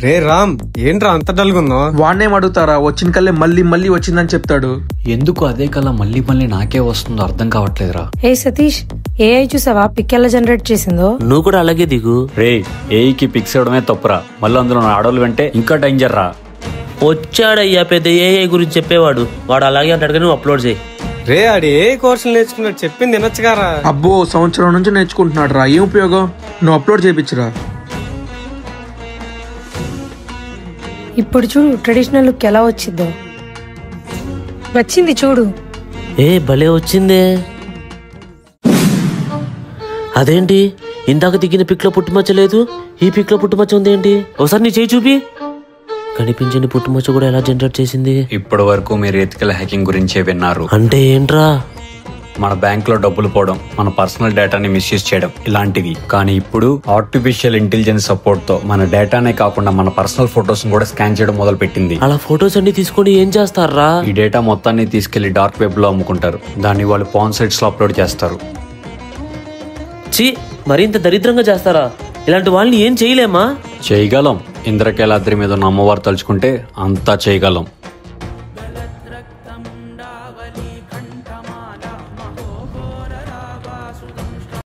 రే రామ్, ఏంట్రా అంత డల్గున్నావు? వాడినేం అడుగుతారా, వచ్చిన కల్లే మళ్ళీ మళ్ళీ వచ్చిందని చెప్తాడు. ఎందుకు అదే కళ మళ్ళీ మళ్ళీ నాకే వస్తుందో అర్థం కావట్లేదురా. ఏ సతీష్, ఏఐ చూసావా పిక్ ఎలా జనరేట్ చేసిందో? నువ్వు కూడా అలాగే దిగు. రే, ఏఐకి పిక్స్ ఇవ్వడమే తప్పురా, మళ్ళీ అందులో ఆడోళ్ళు వెంటే ఇంకా డేంజర్ రా. వచ్చాడయ్యా పెద్ద ఏఐ గురించి చెప్పేవాడు, వాడు అలాగే అంటాడు, నువ్వు అప్లోడ్ చేయి. రే, ఆడు ఏ కోర్సులు నేర్చుకున్నాడు చెప్పింది వినొచ్చుగారా. అబ్బో, సంవత్సరం నుంచి నేర్చుకుంటున్నాడు రా, ఏం ఉపయోగం? నువ్వు అప్లోడ్ చేయించురా. ఇప్పుడు చూడు ట్రెడిషనల్ లుక్ ఎలా వచ్చిందో. వచ్చింది చూడు. ఏ భలే వచ్చిందే. అదేంటి ఇందాక దిగిన పిక్ లో పుట్టుమచ్చ లేదు, ఈ పిక్ లో పుట్టుమచ్చ ఉంది ఏంటి? ఒకసారి నీ చేయి చూపి. కనిపించని పుట్టుమచ్చ కూడా ఎలా జనరేట్ చేసింది? ఇప్పటి వరకు మీరు ఎథికల్ హ్యాకింగ్ గురించే విన్నారు. అంటే ఏంట్రా? మన బ్యాంక్ లో డబ్బులు పోవడం, మన పర్సనల్ డేటాని మిస్యూజ్ చేయడం, ఇలాంటివి. కానీ ఇప్పుడు ఆర్టిఫిషియల్ ఇంటెలిజెన్స్ సపోర్ట్ తో మన డేటానే కాకుండా మన పర్సనల్ ఫొటోస్ కూడా స్కాన్ చేయడం మొదలు పెట్టింది. అలా ఫొటోస్ అన్ని తీసుకొని ఏం చేస్తారా? ఈ డేటా మొత్తాన్ని తీసుకెళ్లి డార్క్ వెబ్ లో అమ్ముకుంటారు. దాన్ని వాళ్ళు పాన్ సైట్స్ లో అప్లోడ్ చేస్తారు. చి, మరింత దరిద్రంగా చేస్తారా? ఇలాంటి వాళ్ళని ఏం చేయలేమా? చేయగలం. ఇంద్రకీలాద్రి మీద ఉన్న అమ్మవారు తలుచుకుంటే అంతా చేయగలం.